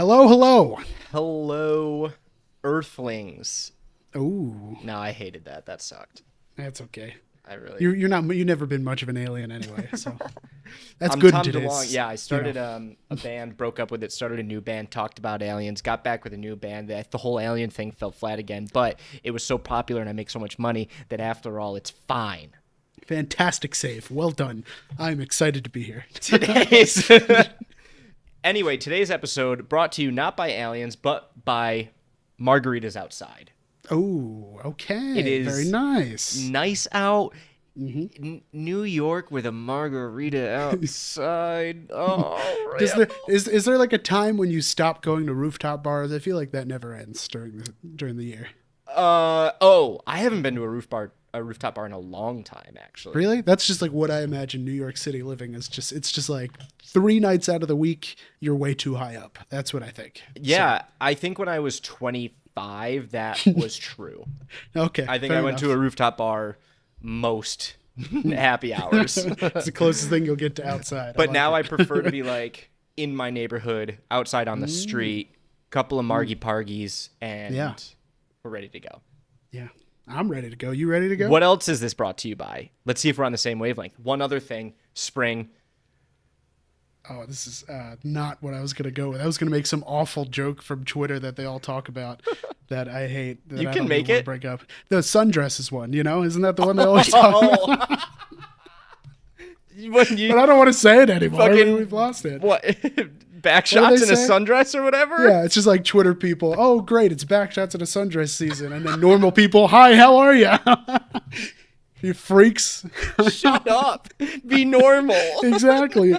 Hello, hello. Hello, Earthlings. Ooh, No, I hated that. That sucked. that's okay. I really. You've never been much of an alien anyway, so that's I'm good Tom in DeLong. today's. Yeah, I started a band, broke up with it, started a new band, talked about aliens, got back with a new band. The whole alien thing fell flat again, but it was so popular and I make so much money that after all, it's fine. Fantastic save. Well done. I'm excited to be here. Today's Anyway, today's episode brought to you not by aliens, but by Margaritas Outside. Oh, okay. It is very nice. Nice out. New York with a margarita outside. Oh, Is there like a time when you stop going to rooftop bars? I feel like that never ends during the year. I haven't been to a rooftop bar in a long time, actually. Really? That's just like what I imagine New York City living is. It's just like 3 nights out of the week you're way too high up. That's what I think. Yeah, So, I think when I was 25, that was true. okay. I think fair I went enough. to a rooftop bar most happy hours. It's the closest thing you'll get to outside. But now I prefer to be like in my neighborhood, outside on the street, couple of margie pargies, and Yeah. we're ready to go. Yeah. I'm ready to go. You ready to go? What else is this brought to you by? Let's see if we're on the same wavelength. One other thing, spring. Oh, this is not what I was going to go with. I was going to make some awful joke from Twitter that they all talk about that I hate. That You I can don't make even wanna it. Break up. The sundresses one, isn't that the one they always talk about? But I don't want to say it anymore. Fucking- We've lost it. What? Back What do shots they in a say? sundress or whatever? Yeah, it's just like Twitter people. Oh, great, it's back shots in a sundress season, and then normal people. Hi, how are you? You freaks. Shut up. Be normal. Exactly.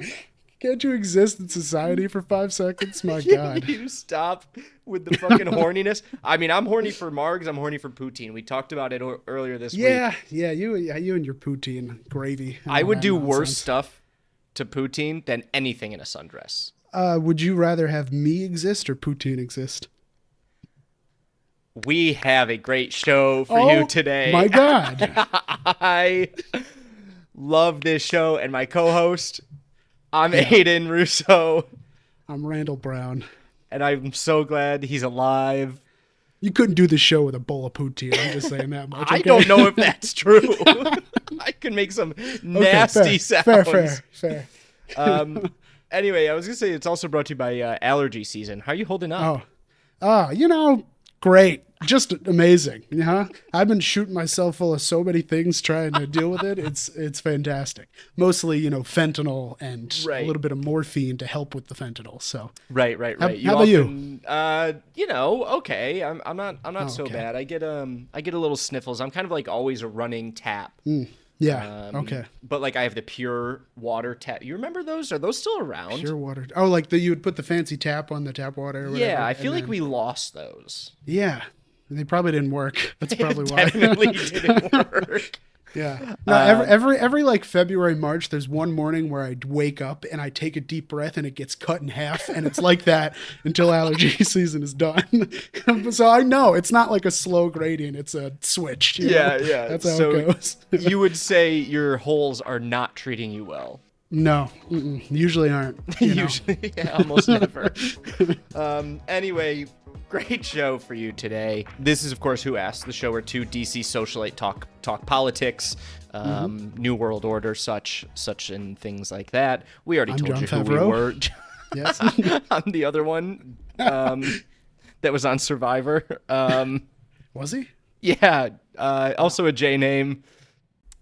Can't you exist in society for 5 seconds? My God. You stop with the fucking horniness. I mean, I'm horny for Margs. I'm horny for poutine. We talked about it earlier this week. Yeah, you and your poutine gravy. and I all would that do worse nonsense. stuff to poutine than anything in a sundress. Would you rather have me exist or poutine exist? We have a great show for you today. My God. I love this show and my co-host. I'm Aiden Russo, I'm Randall Brown. and I'm so glad he's alive. You couldn't do this show with a bowl of poutine. I'm just saying that much. I okay? don't know if that's true. I can make some nasty sounds. Fair. Anyway, I was going to say it's also brought to you by allergy season. How are you holding up? Great. Just amazing. Yeah. I've been shooting myself full of so many things trying to deal with it. It's fantastic. Mostly, fentanyl and Right. a little bit of morphine to help with the fentanyl. So Right. How about you? Okay. I'm not so okay. bad. I get a little sniffles. I'm kind of like always a running tap. yeah. Okay. But like I have the pure water tap. You remember those? Are those still around? Pure water. Oh, like you would put the fancy tap on the tap water or whatever. Yeah, I and feel like then- we lost those. Yeah. They probably didn't work. That's probably why. Definitely didn't work. Yeah. No, every like February, March, there's one morning where I wake up and I take a deep breath and it gets cut in half, and it's like that until allergy season is done. So I know it's not like a slow gradient; it's a switch. you know? Yeah. That's how So it goes. you would say your holes are not treating you well. No, usually aren't. you know. Usually, yeah, almost never. Anyway, great show for you today. This is, of course, Who Asked, the show where two DC socialite talk politics, New World Order, such and things like that. We already I'm told Jon you who Favreau. we were. Yes. I'm the other one that was on Survivor. Was he? Yeah, also a J name.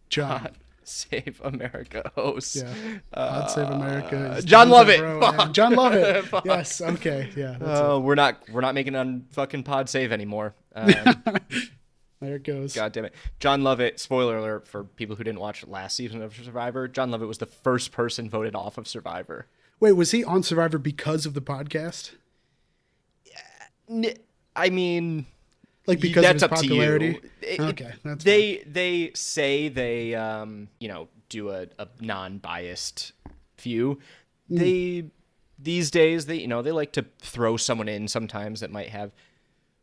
John. Save America host. Yeah. Pod Save America. is John Jon Lovett. Favreau Fuck. and John Lovett. Fuck. Yes. Okay. Yeah. That's it. We're not making it on fucking Pod Save anymore. There it goes. God damn it. John Lovett, spoiler alert for people who didn't watch last season of Survivor, John Lovett was the first person voted off of Survivor. Wait, was he on Survivor because of the podcast? I mean, Like because that's of his up popularity? to you. Okay, that's fine. They say they do a non-biased view. These days they like to throw someone in sometimes that might have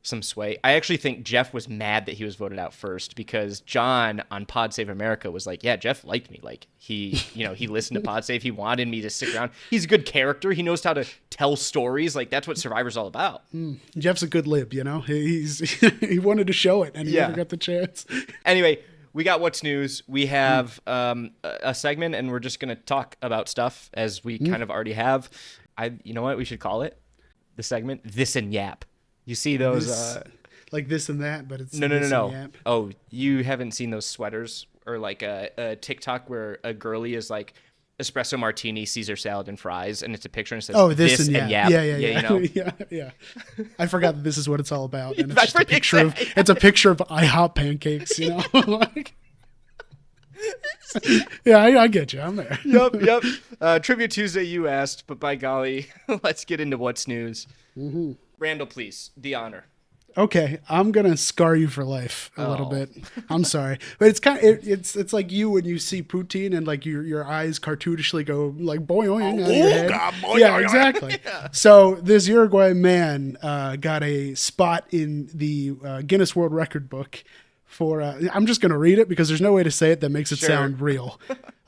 some sway. I actually think Jeff was mad that he was voted out first because John on Pod Save America was like, yeah, Jeff liked me. Like he listened to Pod Save. He wanted me to stick around. He's a good character. He knows how to tell stories. Like that's what Survivor's all about. Jeff's a good lib, he wanted to show it and he never got the chance. Anyway, we got What's News. We have a segment and we're just going to talk about stuff as we kind of already have. You know what we should call it? The segment, This and Yap. You see those like this and that, but it's no. Oh, you haven't seen those sweaters or like a TikTok where a girlie is like espresso martini, Caesar salad, and fries, and it's a picture and it says this and Yap. Yeah. You know? yeah. I forgot that this is what it's all about, and it's just a picture of IHOP pancakes. Yeah, I get you. I'm there. Yep. Trivia Tuesday, you asked, but by golly, let's get into What's News. Mm-hmm. Randall, please, the honor. Okay, I'm gonna scar you for life a little bit. I'm sorry, but it's kind of it's like you when you see poutine and like your eyes cartoonishly go like boing out of your head. God, boing, yeah, exactly. Yeah. So this Uruguay man got a spot in the Guinness World Record book for. I'm just gonna read it because there's no way to say it that makes it sound real.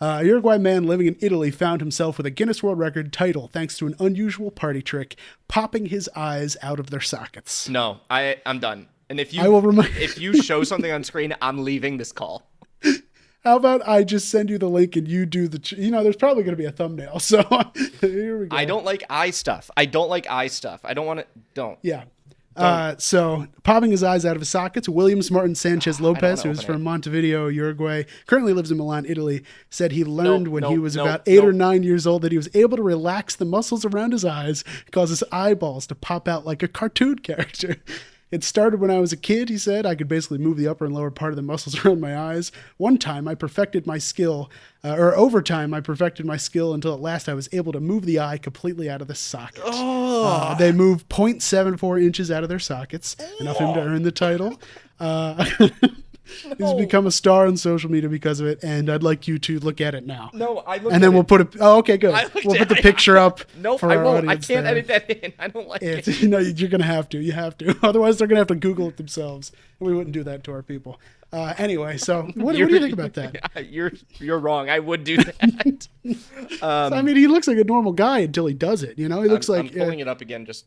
A Uruguay man living in Italy found himself with a Guinness World Record title thanks to an unusual party trick, popping his eyes out of their sockets. No, I'm done. And if you show something on screen, I'm leaving this call. How about I just send you the link and you do the... there's probably going to be a thumbnail, so here we go. I don't like eye stuff. I don't want to... Don't. Yeah. So, popping his eyes out of his sockets, Williams Martin Sanchez Lopez, who's from Montevideo, Uruguay, currently lives in Milan, Italy, said he learned when he was about 8 or 9 years old that he was able to relax the muscles around his eyes, cause his eyeballs to pop out like a cartoon character. It started when I was a kid, he said. I could basically move the upper and lower part of the muscles around my eyes. One time I perfected my skill, over time I perfected my skill until at last I was able to move the eye completely out of the socket. They moved 0.74 inches out of their sockets, enough for him to earn the title. He's become a star on social media because of it, and I'd like you to look at it now. No, I looked and then we'll put a. Oh, okay, good. We'll put the picture up. Nope, I won't. I can't edit that in. I don't like it. You're gonna have to. You have to. Otherwise, they're gonna have to Google it themselves, and we wouldn't do that to our people. Anyway, so what do you think about that? You're wrong. I would do that. I mean, he looks like a normal guy until he does it. He looks like. I'm pulling it up again. Just.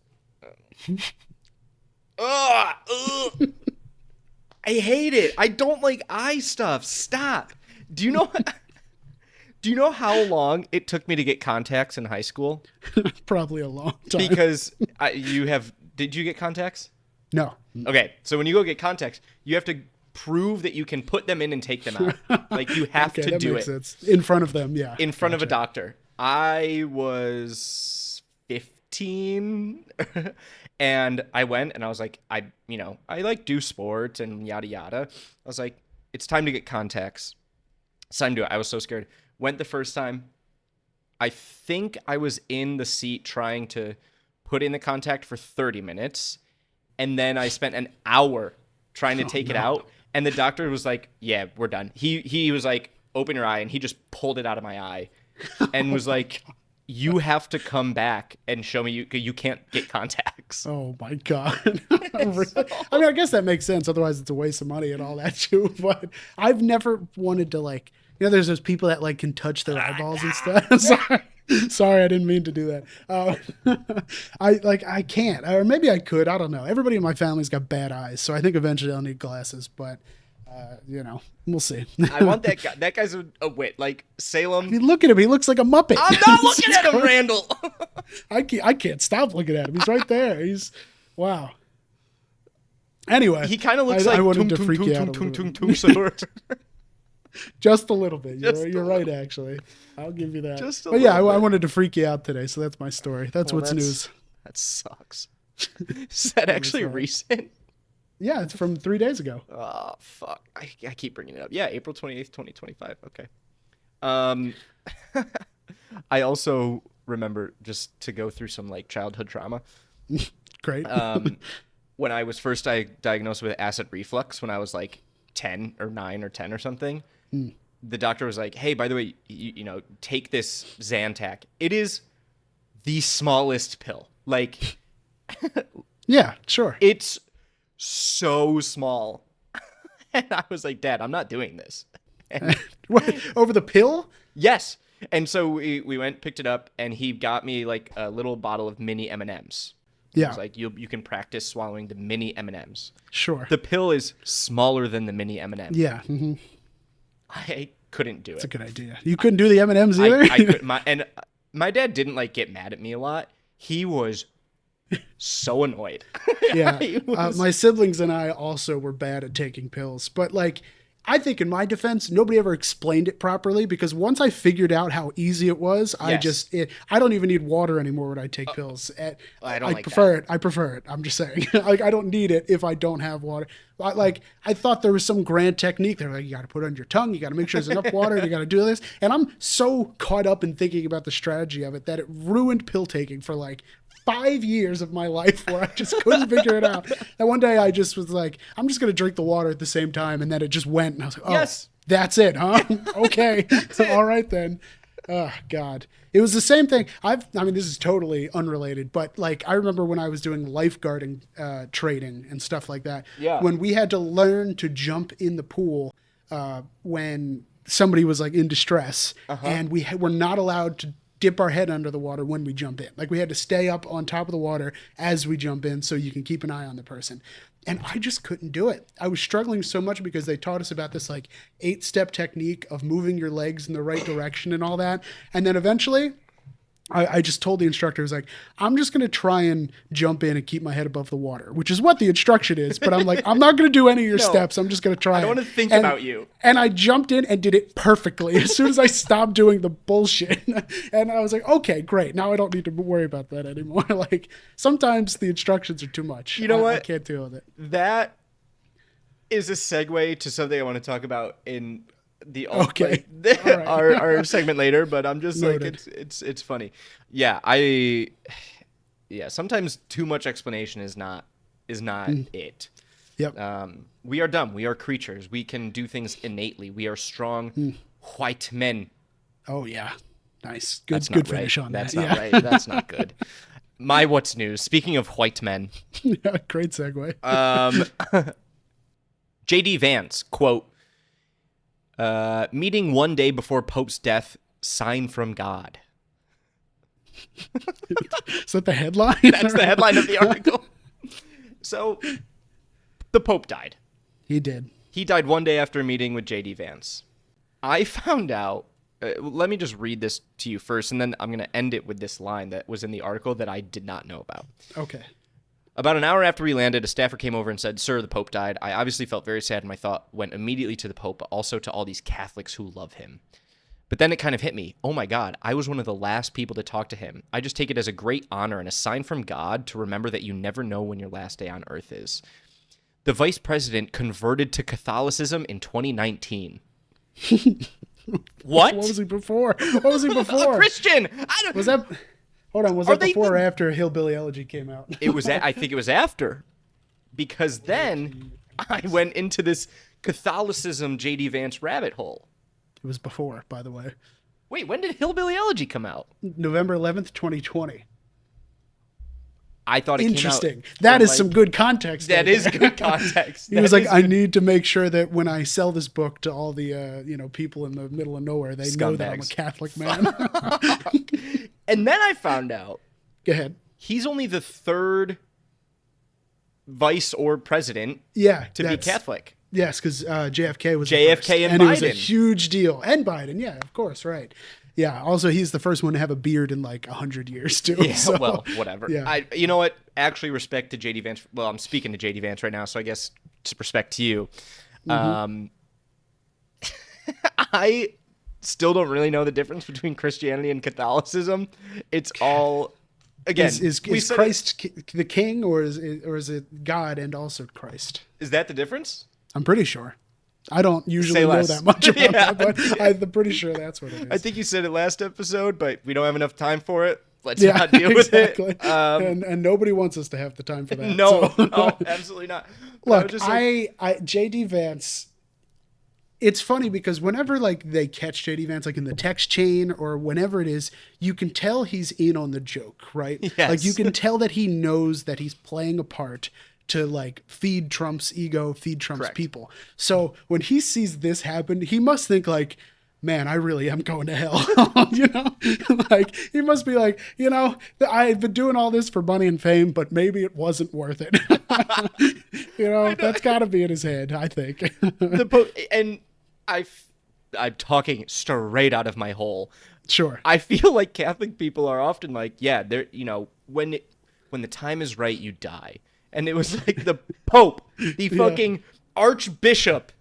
I hate it. I don't like eye stuff. Stop. Do you know how long it took me to get contacts in high school? Probably a long time. Because did you get contacts? No. Okay. So when you go get contacts, you have to prove that you can put them in and take them out. Like you have to do it. Sense. In front of them. Yeah. In front of a doctor. I was 15 and I went and I was like, I like do sports and yada yada. I was like, it's time to get contacts. It's time to do it. I was so scared. Went the first time. I think I was in the seat trying to put in the contact for 30 minutes. And then I spent an hour trying to take it out. And the doctor was like, yeah, we're done. He was like, open your eye. And he just pulled it out of my eye and was like, you have to come back and show me you can't get contacts. Oh my God. I mean, I guess that makes sense. Otherwise it's a waste of money and all that too. But I've never wanted to there's those people that can touch their eyeballs and stuff. Sorry, I didn't mean to do that. I can't, or maybe I could. I don't know. Everybody in my family's got bad eyes, so I think eventually I'll need glasses. But we'll see. I want that guy. That guy's a wit. Like Salem. I mean, look at him. He looks like a Muppet. I'm not looking at him, Randall. I can't stop looking at him. He's right there. Wow. Anyway, he kind of looks like I wanted to freak you out. Just a little bit. You're right, actually. I'll give you that. But yeah, I wanted to freak you out today, so that's my story. That's what's news. That sucks. Is that actually recent? Yeah, it's from 3 days ago. Oh, fuck. I keep bringing it up. Yeah, April 28th, 2025. Okay. I also remember, just to go through some childhood trauma. Great. When I was first diagnosed with acid reflux when I was 10 or 9 or 10 or something, the doctor was like, hey, by the way, take this Zantac. It is the smallest pill. Yeah, sure. It's so small. And I was like, Dad, I'm not doing this. And What, over the pill? yes. And so we went, picked it up, and he got me like a little bottle of mini M&Ms. He Yeah. was like, you can practice swallowing the mini M&Ms. Sure. The pill is smaller than the mini M&M. Yeah. Mm-hmm. I couldn't do That's a it. good idea. You couldn't do the M&Ms either? I could, my dad didn't like get mad at me a lot. He was so annoyed. Yeah. He was- My siblings and I also were bad at taking pills. But, like, I think in my defense, nobody ever explained it properly because once I figured out how easy it was, Yes. I don't even need water anymore when I take pills. I don't like prefer it. I prefer it. I'm just saying. Like, I don't need it if I don't have water. I thought there was some grand technique. They're like, you got to put it on your tongue. You got to make sure there's enough water. You got to do this. And I'm so caught up in thinking about the strategy of it that it ruined pill taking for like 5 years of my life where I just couldn't figure it out. And one day I just was like, I'm just going to drink the water at the same time. And then it just went. And I was like, oh, Yes. that's it, huh? Okay. All right then. Oh, God. It was the same thing. I mean, this is totally unrelated, but like I remember when I was doing lifeguarding training and stuff like that, Yeah. when we had to learn to jump in the pool when somebody was like in distress, and we were not allowed to dip our head under the water when we jump in. Like we had to stay up on top of the water as we jump in so you can keep an eye on the person. And I just couldn't do it. I was struggling so much because they taught us about this like 8-step technique of moving your legs in the right direction and all that. And then eventually I just told the instructor, I was like, I'm just going to try and jump in and keep my head above the water, which is what the instruction is. But I'm like, I'm not going to do any of your No. steps. I'm just going to try. I don't it. want to think And- about you. And I jumped in and did it perfectly as soon as I stopped doing the bullshit. And I was like, okay, great. Now I don't need to worry about that anymore. Like sometimes the instructions are too much. You know what? I can't deal with it. That is a segue to something I want to talk about in the Okay. like, All right. our segment later, but I'm just Noted. like it's funny. Yeah, sometimes too much explanation is not it. Yep. We are dumb. We are creatures. We can do things innately. We are strong white men. Oh yeah. Nice. That's Good not right. finish on That's that. not right. That's not good. My what's news. Speaking of white men, Yeah, great segue. JD Vance, quote, meeting one day before Pope's death, sign from God. Is that the headline? That's the headline of the article. So, the Pope died. He did. He died one day after a meeting with JD Vance. I found out, let me just read this to you first, and then I'm going to end it with this line that was in the article that I did not know about. Okay. About an hour after we landed, a staffer came over and said, "Sir, the Pope died." I obviously felt very sad, and my thought went immediately to the Pope, but also to all these Catholics who love him. But then it kind of hit me. Oh my God, I was one of the last people to talk to him. I just take it as a great honor and a sign from God to remember that you never know when your last day on earth is. The vice president converted to Catholicism in 2019. What? What was he before? What was he A before? Christian! Was that? Hold on. Was Are that they before or even- after Hillbilly Elegy came out? It was. I think it was after, because then I went into this Catholicism JD Vance rabbit hole. It was before, by the way. Wait, when did Hillbilly Elegy come out? November 11th, 2020. I thought it Interesting. came out. That in, is like- some good context. That right is there. good context. He was That like, is I good- need to make sure that when I sell this book to all the people in the middle of nowhere, they know that I'm a Scumbags. Catholic man. And then I found out Go ahead. he's only the third vice or president Yeah. to be Catholic. Yes, because JFK was the JFK first, and it was a Biden. huge deal. And Biden, yeah, of course, right. Yeah. Also, he's the first one to have a beard in like 100 years too. Yeah, so, well, whatever. yeah. You know what? Actually, respect to JD Vance. Well, I'm speaking to JD Vance right now, so I guess just respect to you. Mm-hmm. I still don't really know the difference between Christianity and Catholicism. It's all again. Is we said it- Christ the king, or is it God and also Christ? Is that the difference? I'm pretty sure. I don't usually Say know less. that much about Yeah. that, but I'm pretty sure that's what it is. I think you said it last episode, but we don't have enough time for it. Let's yeah, not deal exactly. with it. And nobody wants us to have the time for that. No, so. no, absolutely not. But Look, was just like, I JD Vance. It's funny because whenever like they catch JD Vance like in the text chain or whenever it is, you can tell he's in on the joke, right? Yes. Like you can tell that he knows that he's playing a part to like feed Trump's ego, feed Trump's Correct. people. So when he sees this happen, he must think like, man, I really am going to hell. You know, like he must be like, you know, I've been doing all this for money and fame, but maybe it wasn't worth it. You know, that's got to be in his head, I think. And I'm talking straight out of my hole. Sure. I feel like Catholic people are often like, yeah, they're, you know, when the time is right, you die. And it was like the Pope, the fucking Archbishop,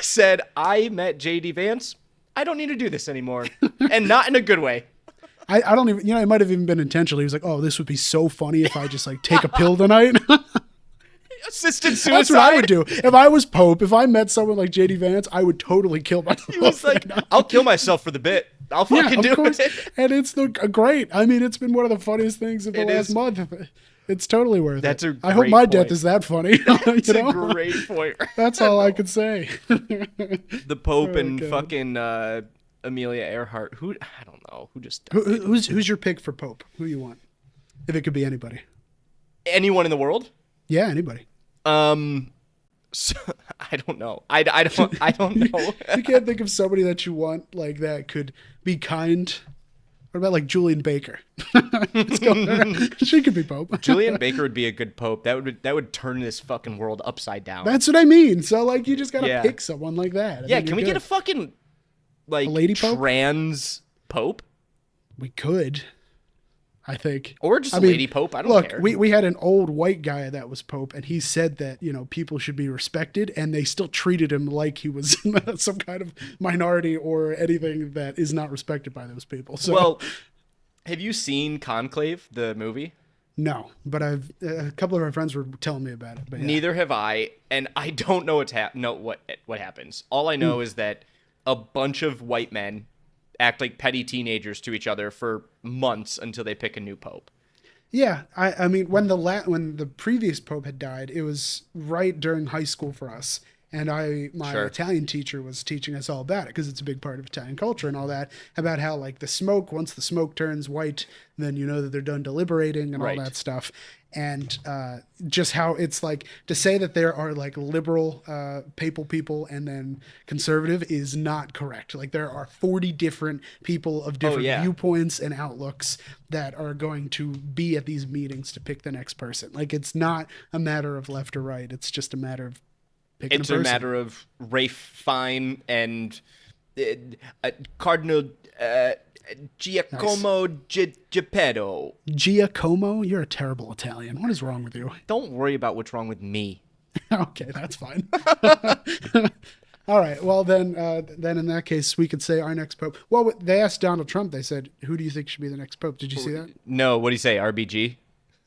said, I met JD Vance. I don't need to do this anymore. And not in a good way. I don't even, you know, it might have even been intentional. He was like, oh, this would be so funny if I just like take a pill tonight. Assisted suicide. That's what I would do. If I was Pope, if I met someone like JD Vance, I would totally kill myself. He was like, I'll kill myself for the bit. I'll fucking do it. And it's great. I mean, it's been one of the funniest things of the last month. It's totally worth it. I hope my death is that funny. That's a great point. That's all I could say. The Pope and fucking Amelia Earhart. Who, I don't know. Who just does it. Who's your pick for Pope? Who you want? If it could be anybody. Anyone in the world? Yeah, anybody. So, I don't know. I don't know. You can't think of somebody that you want like that could be kind. What about like Julian Baker? Let's go there. She could be Pope. Julian Baker would be a good Pope. That would turn this fucking world upside down. That's what I mean. So like you just gotta pick someone like that. Yeah, can we get a fucking like a lady Pope? Trans Pope? We could. I think. Or just a lady Pope. I don't care. We had an old white guy that was Pope, and he said that, you know, people should be respected, and they still treated him like he was some kind of minority or anything that is not respected by those people. So, well, have you seen Conclave, the movie? No, but a couple of our friends were telling me about it. But yeah. Neither have I, and I don't know what happens. All I know is that a bunch of white men act like petty teenagers to each other for months until they pick a new pope. Yeah, I mean, when the previous pope had died, it was right during high school for us, and my Italian teacher was teaching us all about it because it's a big part of Italian culture and all that, about how like once the smoke turns white, then you know that they're done deliberating and all that stuff. And just how it's like to say that there are like liberal papal people and then conservative is not correct. Like there are 40 different people of different viewpoints and outlooks that are going to be at these meetings to pick the next person. Like it's not a matter of left or right. It's just a matter of picking a person. It's a matter of Rafe Fine and Cardinal Giacomo Geppetto. Giacomo? You're a terrible Italian. What is wrong with you? Don't worry about what's wrong with me. Okay, that's fine. All right. Well, then in that case, we could say our next pope. Well, they asked Donald Trump. They said, "Who do you think should be the next pope?" Did you see that? No. What do you say? RBG?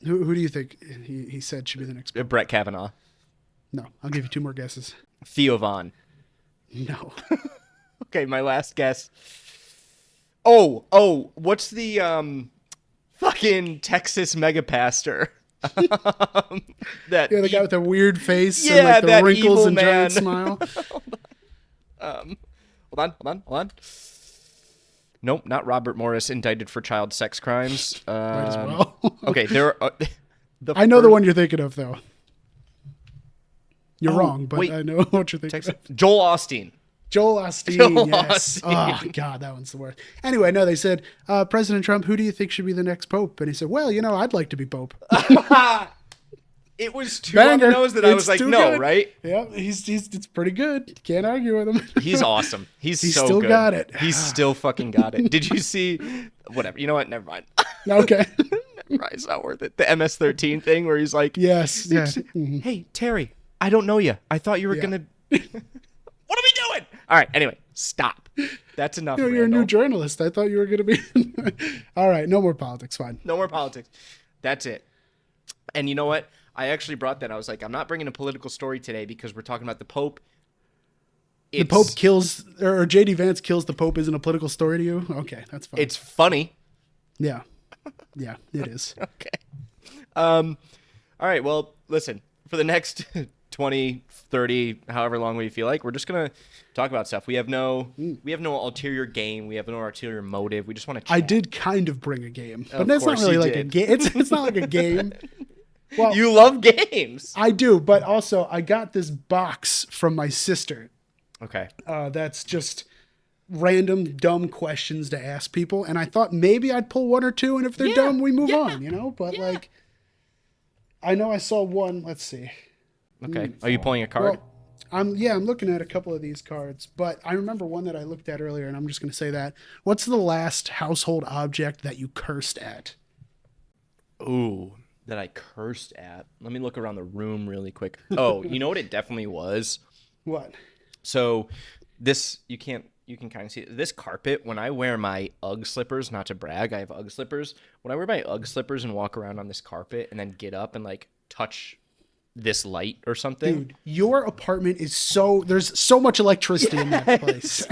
Who do you think he said should be the next pope? Brett Kavanaugh. No. I'll give you two more guesses. Theo Von. No. Okay, my last guess. Oh, what's the fucking Texas mega pastor? The guy with the weird face and like the that wrinkles and man. giant smile. Hold on. Nope, not Robert Morris, indicted for child sex crimes. Might as well. Okay, there are. I know the one you're thinking of, though. You're wrong, but I know what you're thinking of. Joel Osteen. Joel Osteen, yes. Oh, God, that one's the worst. Anyway, no, they said, President Trump, who do you think should be the next pope? And he said, well, I'd like to be pope. It was too on the nose that I was like, no, good. Right? Yeah, it's pretty good. Can't argue with him. He's awesome. He's so still good. got it. He's still fucking got it. Did you see? Whatever. You know what? Never mind. Okay. Never mind. It's not worth it. The MS-13 thing where he's like, yes. Yeah. Hey, Terry, I don't know you. I thought you were going to... What are we doing? All right. Anyway, stop. That's enough. You're a new journalist. I thought you were going to be. All right. No more politics. Fine. No more politics. That's it. And you know what? I actually brought that. I was like, I'm not bringing a political story today because we're talking about the Pope. The Pope kills, or JD Vance kills the Pope isn't a political story to you? Okay. That's fine. It's funny. Yeah. Yeah, it is. Okay. All right. Well, listen, for the next 20, 30, however long we feel like, we're just going to talk about stuff. We have no ulterior gain. We have no ulterior motive. We just want to chat. I did kind of bring a game, but that's not really like a game. It's not like a game. Well, You love games. I do, but also I got this box from my sister. Okay. That's just random dumb questions to ask people, and I thought maybe I'd pull one or two, and if they're dumb, we move on, you know. But like, I know I saw one. Let's see. Okay. Are you pulling a card? Well, I'm looking at a couple of these cards, but I remember one that I looked at earlier, and I'm just going to say that. What's the last household object that you cursed at? Ooh, that I cursed at. Let me look around the room really quick. Oh, you know what it definitely was? What? So this, you can kind of see it. This carpet, when I wear my Ugg slippers, not to brag, I have Ugg slippers. When I wear my Ugg slippers and walk around on this carpet and then get up and like touch this light or something. Dude, your apartment is there's so much electricity in that place.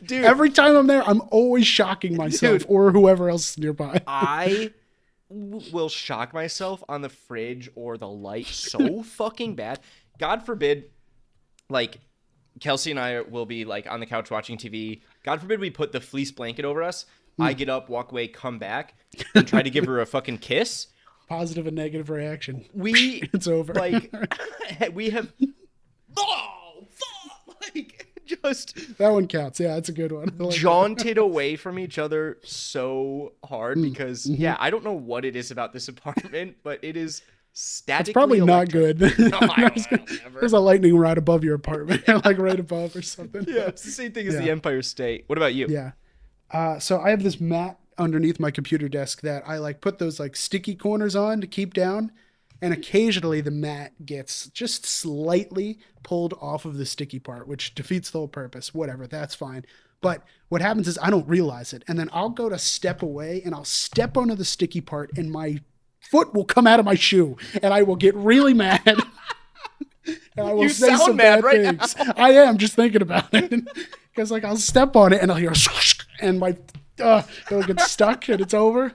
Dude. Every time I'm there, I'm always shocking myself or whoever else is nearby. I will shock myself on the fridge or the light so fucking bad. God forbid, like, Kelsey and I will be like on the couch watching TV. God forbid we put the fleece blanket over us. I get up, walk away, come back, and try to give her a fucking kiss. Positive and negative reaction. It's over. Like, we have, oh, fuck, like, just that one counts. Yeah, that's a good one. Like jaunted away from each other so hard because, I don't know what it is about this apartment, but it is statically It's probably electric. Not good. No, I don't There's a lightning rod above your apartment, like right above or something. Yeah, it's the same thing as the Empire State. What about you? Yeah. So I have this mat underneath my computer desk that I like put those like sticky corners on to keep down. And occasionally the mat gets just slightly pulled off of the sticky part, which defeats the whole purpose. Whatever, that's fine. But what happens is I don't realize it. And then I'll go to step away and I'll step onto the sticky part and my foot will come out of my shoe and I will get really mad. And I will say some bad things. Now. I am just thinking about it. Because like I'll step on it and I'll hear and my it'll get stuck and it's over.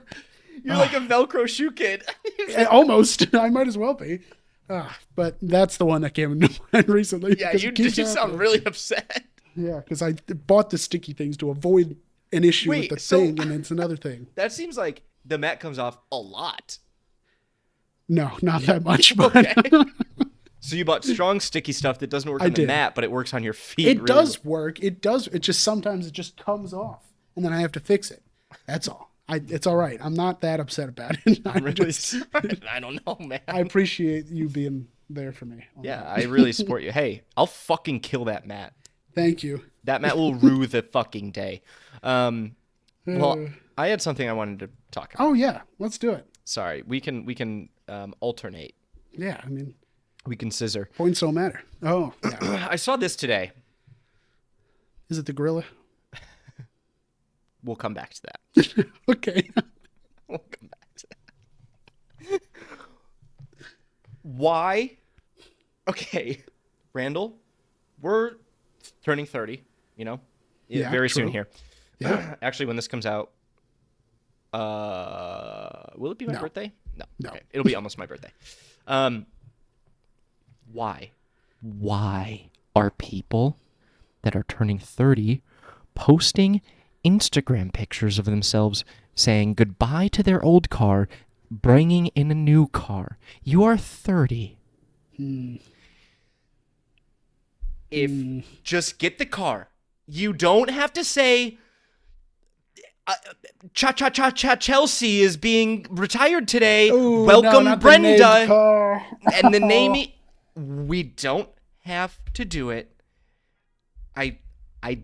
You're like a Velcro shoe kid. Almost. I might as well be. But that's the one that came into mind recently. Yeah, you sound really upset. Yeah, because I bought the sticky things to avoid an issue with the thing, and it's another thing. That seems like the mat comes off a lot. No, not that much. But okay. So you bought strong sticky stuff that doesn't work on the mat, but it works on your feet. It does work. It does. It just sometimes it just comes off, and then I have to fix it. That's all. It's all right. I'm not that upset about it. I don't know, man. I appreciate you being there for me. Yeah, I really support you. Hey, I'll fucking kill that mat. Thank you. That mat will rue the fucking day. Well, I had something I wanted to talk about. Oh yeah, let's do it. Sorry, we can alternate. Yeah, I mean, we can scissor. Points don't matter. Oh, yeah. I saw this today. Is it the gorilla? We'll come back to that. Okay. We'll come back to that. Why? Okay, Randall, we're turning 30, you know? Yeah, very true. soon here. Yeah. Actually, when this comes out, will it be my birthday? No. Okay. It'll be almost my birthday. Why? Why are people that are turning 30 posting Instagram pictures of themselves saying goodbye to their old car, bringing in a new car? You are 30. Just get the car. You don't have to say Chelsea is being retired today. Ooh, welcome, no, Brenda. And the name we don't have to do it. I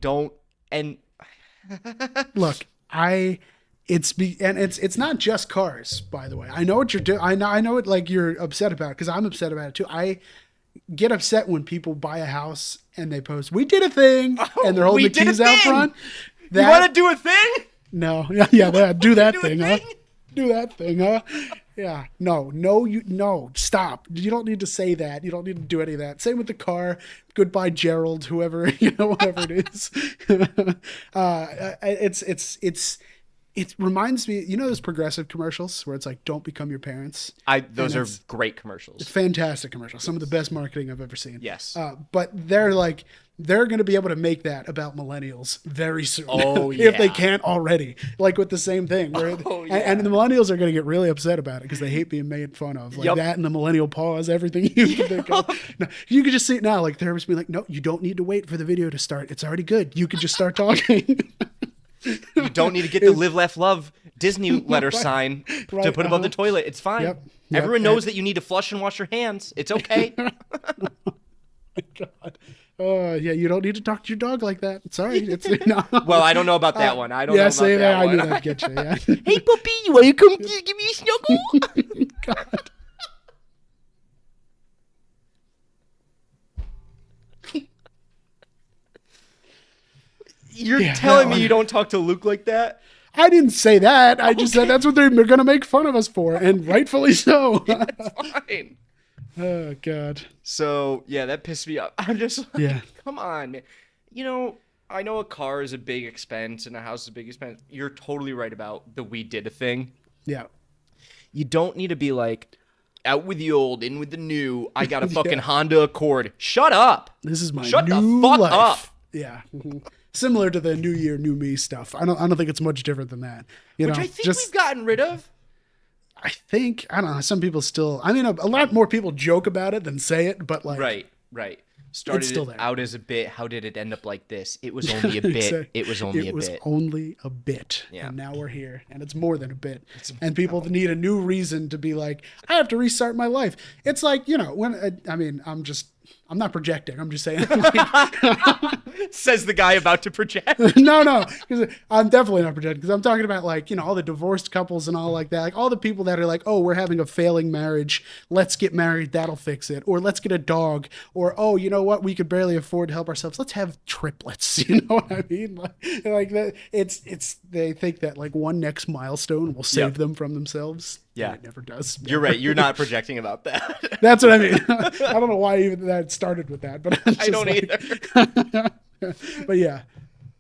don't. And look, it's not just cars, by the way. I know what you're doing. I know it, like, you're upset about it, because I'm upset about it too. I get upset when people buy a house and they post, "We did a thing," and they're holding the keys out front. You want to do a thing? No, yeah, do that thing, huh? Do that thing, huh? Yeah, no, stop. You don't need to say that. You don't need to do any of that. Same with the car. Goodbye, Gerald, whoever, whatever it is. It reminds me, you know, those progressive commercials where it's like, don't become your parents. Those are great commercials. Fantastic commercials. Some of the best marketing I've ever seen. Yes. But they're going to be able to make that about millennials very soon. Oh, yeah. If they can't already, like with the same thing. Where and the millennials are going to get really upset about it because they hate being made fun of. Like that and the millennial pause, everything you can think of. No, you can just see it now. Like therapists be like, no, you don't need to wait for the video to start. It's already good. You can just start talking. You don't need to get the live, laugh, love Disney letter sign to put above the toilet. It's fine. Yep. Everyone knows that you need to flush and wash your hands. It's okay. Oh my God. Yeah, you don't need to talk to your dog like that. Sorry. It's no. Well, I don't know about that one. I don't know about say that I one. knew that'd get you. Yeah. Hey, puppy, you want to come give me a snuggle? God. You're telling me you don't talk to Luke like that? I didn't say that. I just said that's what they're going to make fun of us for, and rightfully so. It's fine. Oh, God. So, yeah, that pissed me off. I'm just like, come on, man. You know, I know a car is a big expense and a house is a big expense. You're totally right about the we did a thing. Yeah. You don't need to be like, out with the old, in with the new. I got a fucking Honda Accord. Shut up. This is my Shut new the fuck life. up. Yeah. Similar to the New Year, New Me stuff. I don't think it's much different than that. Which I think we've gotten rid of. I don't know. Some people still, I mean, a lot more people joke about it than say it, but like. Right. Started still it there. out as a bit. How did it end up like this? It was only a bit. It was only a bit. Only a bit. Yeah. And now we're here, and it's more than a bit. And people need a new reason to be like, I have to restart my life. It's like, you know, I'm not projecting. I'm just saying. Says the guy about to project. No, because I'm definitely not projecting. Because I'm talking about like, you know, all the divorced couples and all like that. Like all the people that are like, oh, we're having a failing marriage. Let's get married. That'll fix it. Or let's get a dog. Or, oh, you know what? We could barely afford to help ourselves. Let's have triplets. You know what I mean? Like that. It's they think that like one next milestone will save them from themselves. Yeah. It never does. You're right. You're not projecting about that. That's what I mean. I don't know why even that started with that, but I don't either. But yeah,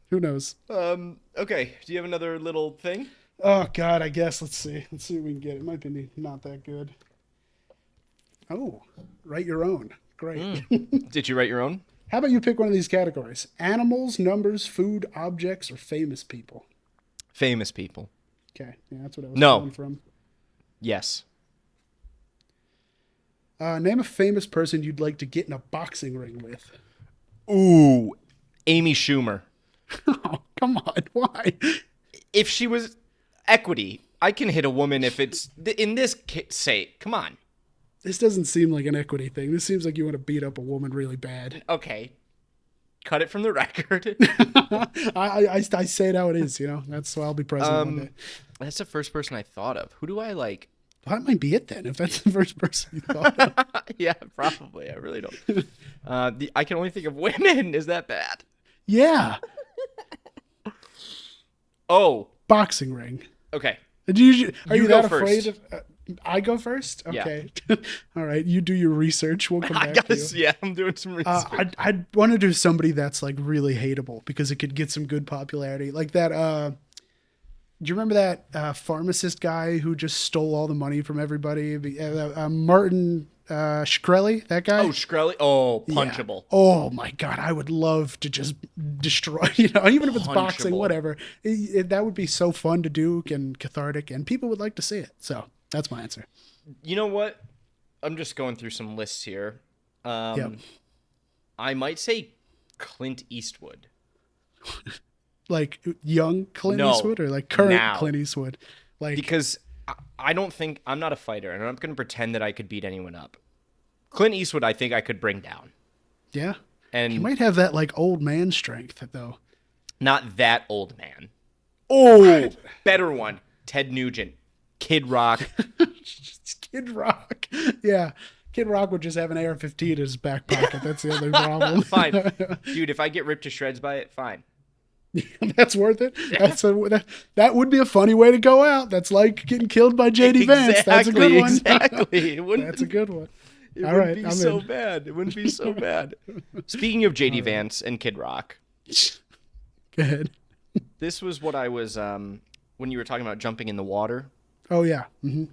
who knows? Okay. Do you have another little thing? Oh God, I guess. Let's see if we can get it. It might be not that good. Oh, write your own. Great. Did you write your own? How about you pick one of these categories? Animals, numbers, food, objects, or famous people? Famous people. Okay. Yeah, that's what I was going from. Yes. Name a famous person you'd like to get in a boxing ring with. Ooh, Amy Schumer. Oh, come on. Why? If she was equity, I can hit a woman if it's in this sake. Come on. This doesn't seem like an equity thing. This seems like you want to beat up a woman really bad. Okay. Cut it from the record. I say it how it is, you know. That's why I'll be president one day. That's the first person I thought of. Who do I like? Well, that might be it then, if that's the first person you thought of. Yeah, probably. I really don't. I can only think of women. Is that bad? Yeah. Oh. Boxing ring. Okay. Are you that first. afraid of... I go first? Okay. Yeah. All right. You do your research. We'll come back to you. Yeah, I'm doing some research. I'd want to do somebody that's like really hateable because it could get some good popularity. Like that... do you remember that pharmacist guy who just stole all the money from everybody? Martin Shkreli, that guy? Oh, Shkreli? Oh, punchable. Yeah. Oh, my God. I would love to just destroy, you know, even if it's boxing, whatever. That would be so fun to do and cathartic, and people would like to see it. So that's my answer. You know what? I'm just going through some lists here. I might say Clint Eastwood. Like young Clint Eastwood or like current Clint Eastwood? Like because I don't think I'm not a fighter and I'm not going to pretend that I could beat anyone up. Clint Eastwood, I think I could bring down. Yeah. And he might have that like old man strength though. Not that old man. Oh, better one. Ted Nugent. Kid Rock. Kid Rock. Yeah. Kid Rock would just have an AR-15 in his back pocket. That's the other problem. Fine. Dude, if I get ripped to shreds by it, fine. That's worth it. That would be a funny way to go out. That's like getting killed by JD Vance. That's a good one. Exactly. That's a good one. It wouldn't be so bad. It wouldn't be so bad. Speaking of JD Vance and Kid Rock. Go ahead. This was what I was when you were talking about jumping in the water. Oh, yeah. Mm-hmm.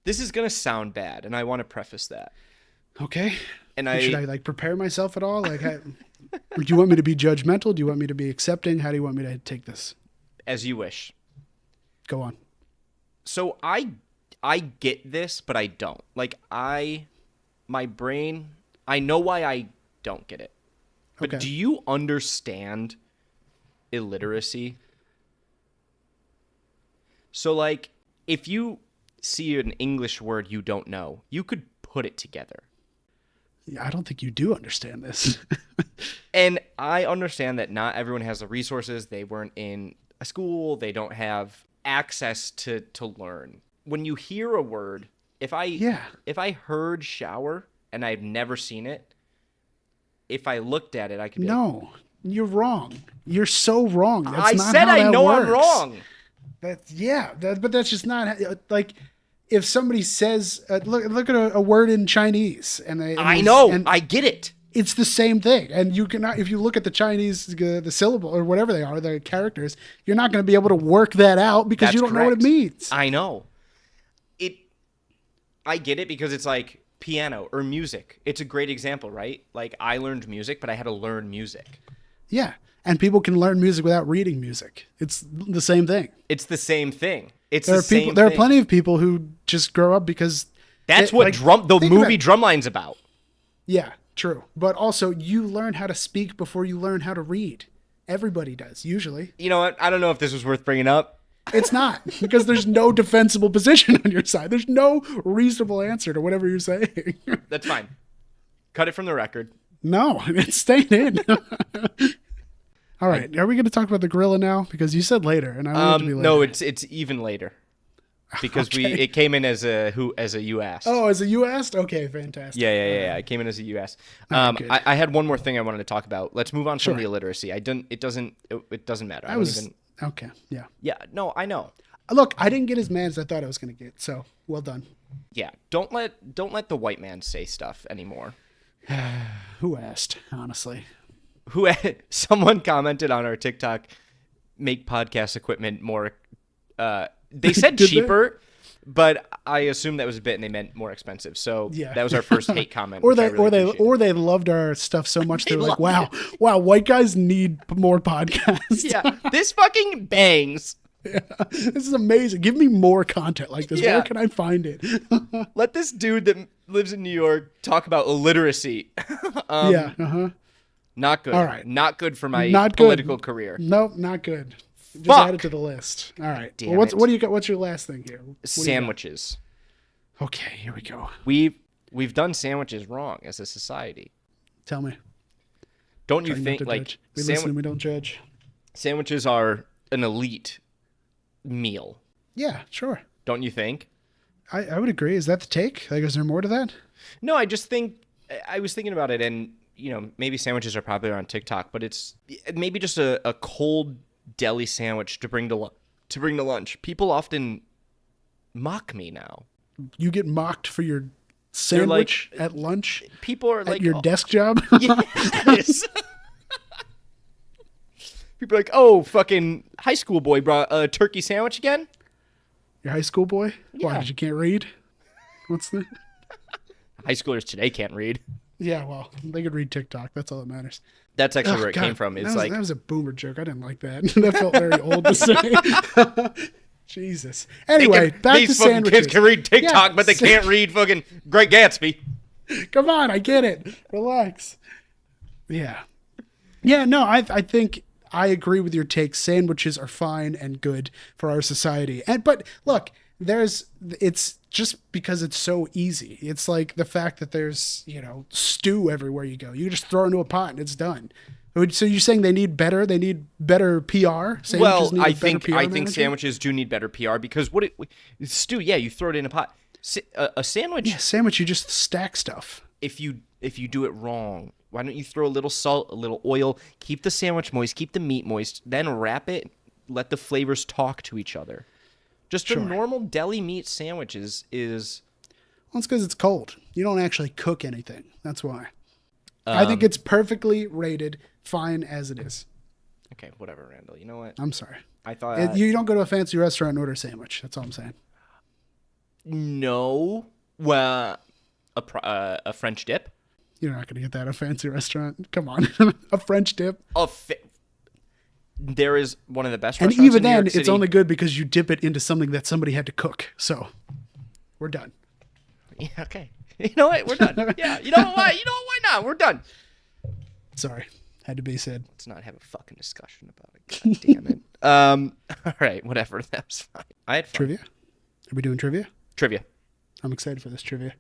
This is going to sound bad, and I want to preface that. Okay. And should I like prepare myself at all? Like, do you want me to be judgmental? Do you want me to be accepting? How do you want me to take this? As you wish. Go on. So I get this, but I don't. Like, my brain, I know why I don't get it. But do you understand illiteracy? So, like, if you see an English word you don't know, you could put it together. Yeah, I don't think you do understand this. And I understand that not everyone has the resources. They weren't in a school. They don't have access to learn. When you hear a word, if I heard shower and I've never seen it, if I looked at it, I could be no, you're wrong. You're so wrong. That's I not said how I that know works. I'm wrong. But that's just not like if somebody says look at a word in Chinese I get it. It's the same thing, and you cannot if you look at the Chinese the syllable or whatever they are the characters, you're not going to be able to work that out because you don't know what it means. I know. I get it because it's like piano or music. It's a great example, right? Like I learned music, but I had to learn music. Yeah. And people can learn music without reading music. It's the same thing. It's the same thing. There are plenty of people who just grow up because that's what the movie Drumline's about. Yeah, true. But also you learn how to speak before you learn how to read. Everybody does, usually. You know what? I don't know if this was worth bringing up. It's not, because there's no defensible position on your side. There's no reasonable answer to whatever you're saying. That's fine. Cut it from the record. No, it's staying in. All right. Are we going to talk about the gorilla now? Because you said later, and I want it to be later. No, it's even later. Because it came in as a you asked. Oh, as a you asked? Okay, fantastic. Yeah. It came in as a you asked. I had one more thing I wanted to talk about. Let's move on from the illiteracy. It doesn't matter. Okay. Yeah. Yeah. No, I know. Look, I didn't get as mad as I thought I was going to get. So well done. Yeah. Don't let the white man say stuff anymore. Who asked? Honestly. Someone commented on our TikTok, make podcast equipment more. They said cheaper, but I assumed that was a bit, and they meant more expensive. So that was our first hate comment. Or they loved our stuff so much they were like, wow, white guys need more podcasts. Yeah, this fucking bangs. Yeah, this is amazing. Give me more content like this. Yeah. Where can I find it? Let this dude that lives in New York talk about illiteracy. Not good. All right. Not good for my political career. Nope, not good. Just add it to the list. All right. Damn what do you got? What's your last thing here? Sandwiches. Okay, here we go. We've done sandwiches wrong as a society. Tell me. Don't you think like we listen and we don't judge? Sandwiches are an elite meal. Yeah, sure. Don't you think? I would agree. Is that the take? Like, is there more to that? No, I just think I was thinking about it, and maybe sandwiches are popular on TikTok, but it's maybe just a cold deli sandwich to bring to lunch. People often mock me now. You get mocked for your sandwich at lunch? People are like, at your desk job? Yes. People are like, oh, fucking high school boy brought a turkey sandwich again? Your high school boy? Yeah. Why, because you can't read? What's the... High schoolers today can't read. Yeah, well, they could read TikTok. That's all that matters. That's actually where it came from. That was a boomer joke. I didn't like that. That felt very old to say. Jesus. Anyway, back to sandwiches. Kids can read TikTok, but they can't read fucking Great Gatsby. Come on, I get it. Relax. Yeah. Yeah, no, I think I agree with your take. Sandwiches are fine and good for our society. But look, it's just because it's so easy. It's like the fact that there's, stew everywhere you go. You just throw it into a pot and it's done. So you're saying they need better PR? I think sandwiches do need better PR because stew, you throw it in a pot. A sandwich. Yeah, sandwich, you just stack stuff. If you do it wrong, why don't you throw a little salt, a little oil, keep the sandwich moist, keep the meat moist, then wrap it, let the flavors talk to each other. Just a normal deli meat sandwich is... Well, it's because it's cold. You don't actually cook anything. That's why. I think it's perfectly rated, fine as it is. Okay, whatever, Randall. You know what? I'm sorry. I thought You don't go to a fancy restaurant and order a sandwich. That's all I'm saying. no. Well, a French dip. You're not going to get that at a fancy restaurant. Come on. A French dip. There is one of the best And restaurants even in New then, York it's City. only good because you dip it into something that somebody had to cook. So, we're done. Yeah, okay. You know what? We're done. Yeah. You know why? You know what? Why not? We're done. Sorry. Had to be said. Let's not have a fucking discussion about it. God damn it. All right. Whatever. That was fine. I had fun. Trivia? Are we doing trivia? Trivia. I'm excited for this trivia.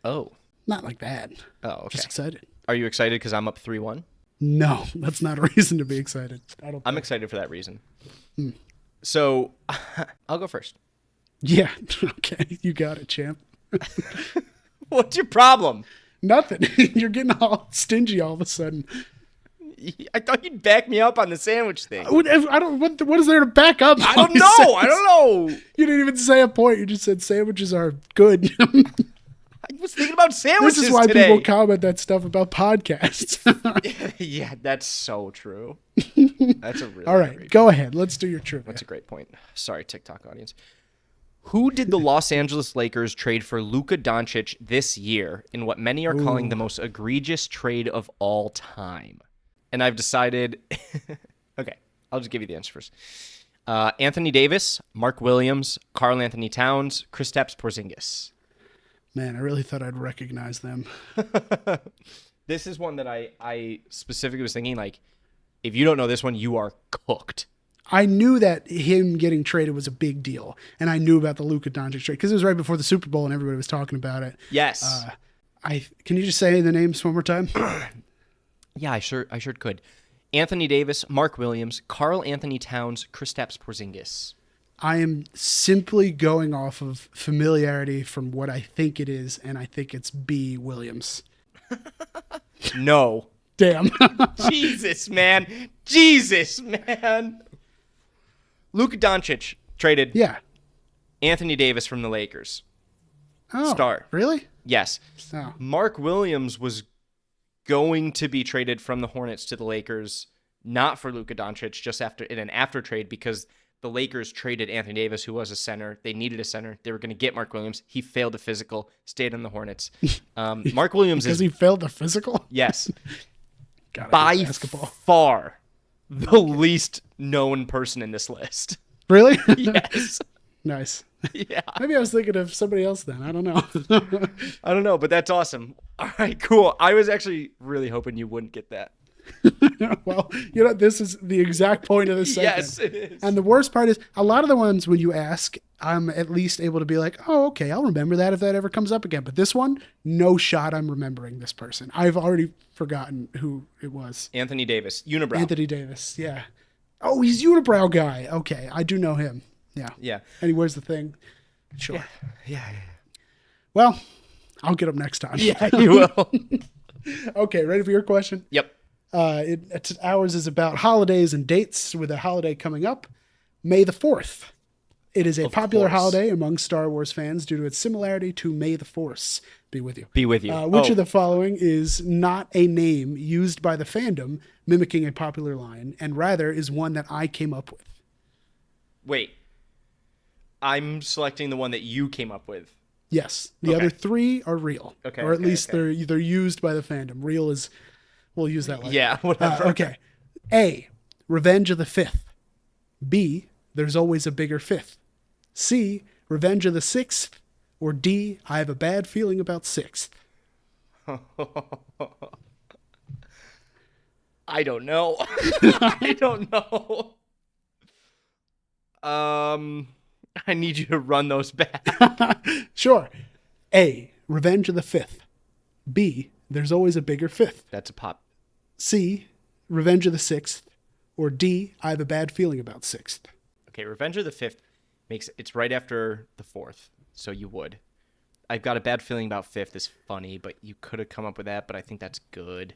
Oh. Not like that. Oh, okay. Just excited. Are you excited because I'm up 3-1? No, that's not a reason to be excited. I'm excited for that reason. So, I'll go first. Yeah. Okay. You got it, champ. What's your problem? Nothing. You're getting all stingy all of a sudden. I thought you'd back me up on the sandwich thing. What is there to back up? I don't know. I don't know. You didn't even say a point. You just said sandwiches are good. I was thinking about sandwiches This is why today. people comment that stuff about podcasts. Yeah, that's so true. That's a really All right, great go ahead. Let's do your trivia. That's a great point. Sorry, TikTok audience. Who did the Los Angeles Lakers trade for Luka Doncic this year in what many are calling the most egregious trade of all time? And I've decided... Okay, I'll just give you the answer first. Anthony Davis, Mark Williams, Karl Anthony Towns, Kristaps Porzingis. Man, I really thought I'd recognize them. This is one that I specifically was thinking, like, if you don't know this one, you are cooked. I knew that him getting traded was a big deal, and I knew about the Luka Doncic trade because it was right before the Super Bowl and everybody was talking about it. Yes. Can you just say the names one more time? Yeah, I sure could. Anthony Davis, Mark Williams, Karl Anthony Towns, Kristaps Porzingis. I am simply going off of familiarity from what I think it is, and I think it's B. Williams. No. Damn. Jesus, man. Jesus, man. Luka Doncic traded Yeah. Anthony Davis from the Lakers. Oh, Star. Really? Yes. Oh. Mark Williams was going to be traded from the Hornets to the Lakers, not for Luka Doncic, just in an after trade because the Lakers traded Anthony Davis, who was a center. They needed a center. They were going to get Mark Williams. He failed the physical, stayed on the Hornets. Mark Williams Because he failed the physical? yes, God, by basketball. far the least known person in this list. Really? Yes. Nice. Yeah. Maybe I was thinking of somebody else then. I don't know. I don't know, but that's awesome. All right, cool. I was actually really hoping you wouldn't get that. Well, this is the exact point of this segment. Yes, it is. And the worst part is, a lot of the ones when you ask, I'm at least able to be like, oh, okay, I'll remember that if that ever comes up again. But this one, no shot I'm remembering this person. I've already forgotten who it was. Anthony Davis, unibrow. Anthony Davis, yeah. Oh, he's unibrow guy. Okay, I do know him. Yeah. Yeah. And he wears the thing. Sure. Yeah. Well, I'll get him next time. Yeah, you will. Okay, ready for your question? Yep. Ours is about holidays and dates with a holiday coming up, May the 4th. It is a popular holiday among Star Wars fans due to its similarity to May the Force be with you. Be with you. Which of the following is not a name used by the fandom mimicking a popular line, and rather is one that I came up with? Wait. I'm selecting the one that you came up with. Yes. The other three are real. Okay. Or at least they're used by the fandom. Real is, we'll use that later. Yeah, whatever. Okay. A, Revenge of the Fifth. B, There's Always a Bigger Fifth. C, Revenge of the Sixth. Or D, I Have a Bad Feeling About Sixth. I don't know. I don't know. I need you to run those back. Sure. A, Revenge of the Fifth. B, There's Always a Bigger Fifth. That's a pop. C, Revenge of the Sixth. Or D, I Have a Bad Feeling About Sixth. Okay, Revenge of the Fifth it's right after the fourth, so you would. I've got a bad feeling about fifth is funny, but you could have come up with that, but I think that's good.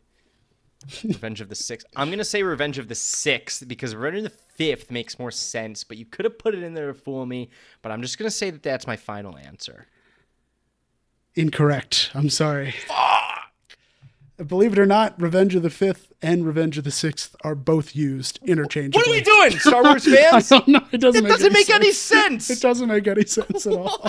Revenge of the Sixth. I'm going to say Revenge of the Sixth because Revenge of the Fifth makes more sense, but you could have put it in there to fool me, but I'm just going to say that that's my final answer. Incorrect. I'm sorry. Fuck! Believe it or not, Revenge of the Fifth and Revenge of the Sixth are both used interchangeably. What are we doing, Star Wars fans? I don't know. It doesn't make any sense. It doesn't make any sense at all.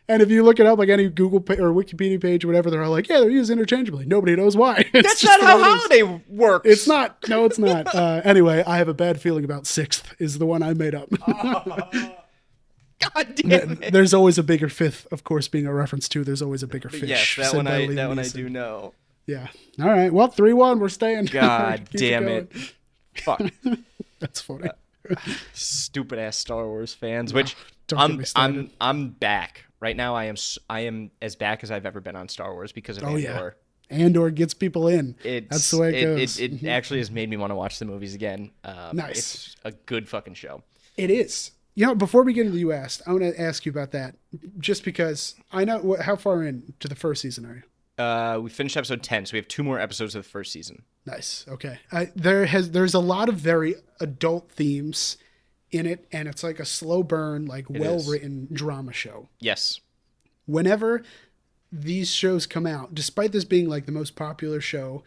And if you look it up, like any Google or Wikipedia page or whatever, they're all like, yeah, they're used interchangeably. Nobody knows why. That's not how holiday works. It's not. No, it's not. Anyway, I have a bad feeling about Sixth is the one I made up. God damn it. There's always a bigger fifth, of course, being a reference to There's Always a Bigger Fish. Yes, that one I do know. Yeah. All right. Well, 3-1. We're staying. God damn it. Fuck. That's funny. Stupid ass Star Wars fans. Which I'm back right now. I am as back as I've ever been on Star Wars because of Andor. Yeah. Andor gets people in. That's the way it goes. It actually has made me want to watch the movies again. Nice. It's a good fucking show. It is. You know, before we get into You Asked, I want to ask you about that, just because I know how far into the first season are you? We finished episode 10, so we have 2 more episodes of the first season. Nice. Okay. There's a lot of very adult themes in it, and it's like a slow burn, like well-written drama show. Yes. Whenever these shows come out, despite this being like the most popular show,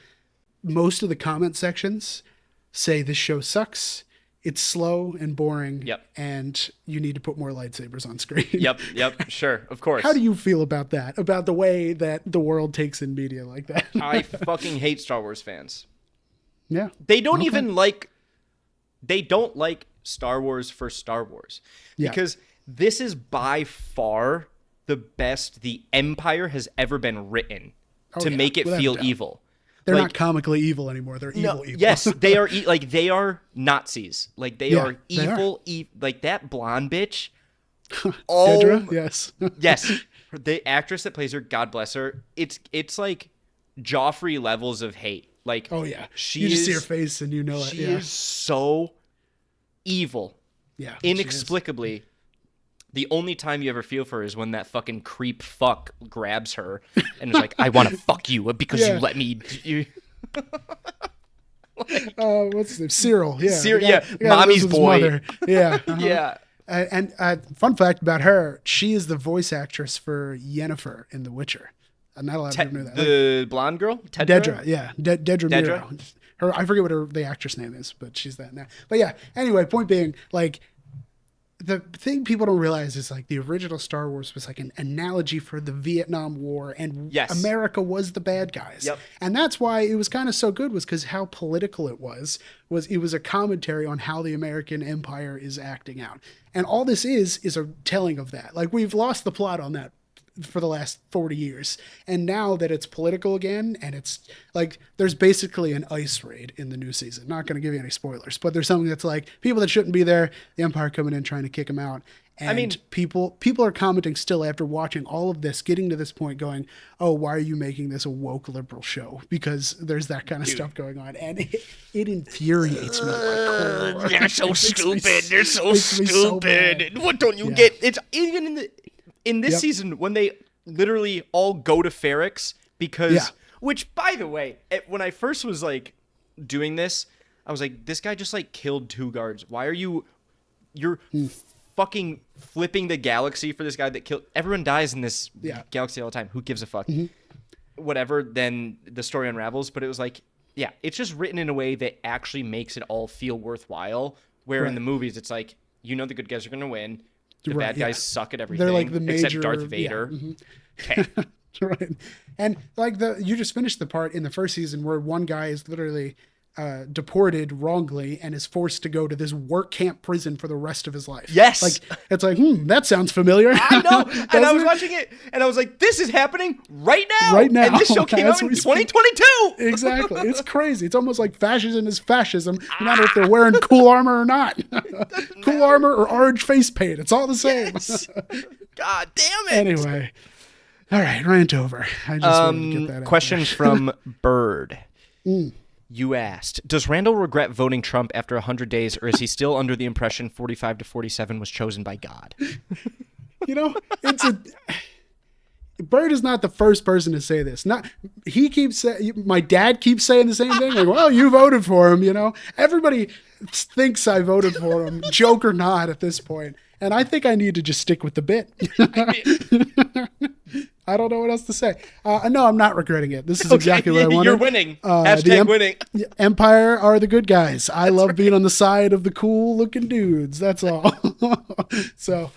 most of the comment sections say this show sucks. It's slow and boring. Yep. And you need to put more lightsabers on screen. Yep. Sure. Of course. How do you feel about that? About the way that the world takes in media like that? I fucking hate Star Wars fans. Yeah. They don't even like Star Wars for Star Wars. Yeah. Because this is by far the best the Empire has ever been written to make it feel evil. They're not comically evil anymore. They're evil. Yes, they are they are Nazis. Like they are evil. Like that blonde bitch. Dedra? Yes. Yes. The actress that plays her, God bless her. It's like Joffrey levels of hate. Like you just see her face and you know it. She is so evil. Yeah. Inexplicably. The only time you ever feel for her is when that fucking creep fuck grabs her and is like, I want to fuck you because you let me. What's his name? Cyril. Yeah. Cyril, mommy's boy. Mother. Yeah. Yeah. And fun fact about her, she is the voice actress for Yennefer in The Witcher. Not a lot of people know that. The blonde girl? Dedra, yeah. Dedra Miro. I forget what the actress name is, but she's that now. But yeah, anyway, point being, like, the thing people don't realize is like the original Star Wars was like an analogy for the Vietnam War, and America was the bad guys. Yep. And that's why it was kind of so good, was because how political it was a commentary on how the American empire is acting out. And all this is a telling of that. Like, we've lost the plot on that for the last 40 years. And now that it's political again, and it's like, there's basically an ice raid in the new season. Not going to give you any spoilers, but there's something that's like people that shouldn't be there, the Empire coming in trying to kick them out. And I mean, people are commenting still after watching all of this, getting to this point going, oh, why are you making this a woke liberal show? Because there's that kind of stuff going on. And it infuriates me. They're so stupid. They're so stupid. What don't you get? It's even in this season, when they literally all go to Ferrix because, which, by the way, when I first was like doing this, I was like, this guy just like killed 2 guards. Why are you're fucking flipping the galaxy for this guy that killed? Everyone dies in this galaxy all the time. Who gives a fuck? Whatever. Then the story unravels. But it was like, it's just written in a way that actually makes it all feel worthwhile. Where in the movies, it's like, the good guys are going to win. The bad guys suck at everything. They're like the major, except Darth Vader. Okay. Right. And like you just finished the part in the first season where one guy is literally deported wrongly and is forced to go to this work camp prison for the rest of his life. Yes. Like, it's like, that sounds familiar. I know. And I was watching it and I was like, this is happening right now. Right now. And this show came out in 2022. Exactly. It's crazy. It's almost like fascism is fascism, no matter if they're wearing cool armor or not. Cool armor or orange face paint. It's all the same. Yes. God damn it. Anyway. All right. Rant over. I just wanted to get that out. Question from Bird. You asked, does Randall regret voting Trump after 100 days, or is he still under the impression 45 to 47 was chosen by God? Bird is not the first person to say this. My dad keeps saying the same thing. Like, well, you voted for him, Everybody thinks I voted for him, joke or not at this point. And I think I need to just stick with the bit. I don't know what else to say. No, I'm not regretting it. This is exactly what I wanted. You're winning. Hashtag winning. Empire are the good guys. I love being on the side of the cool looking dudes. That's all. So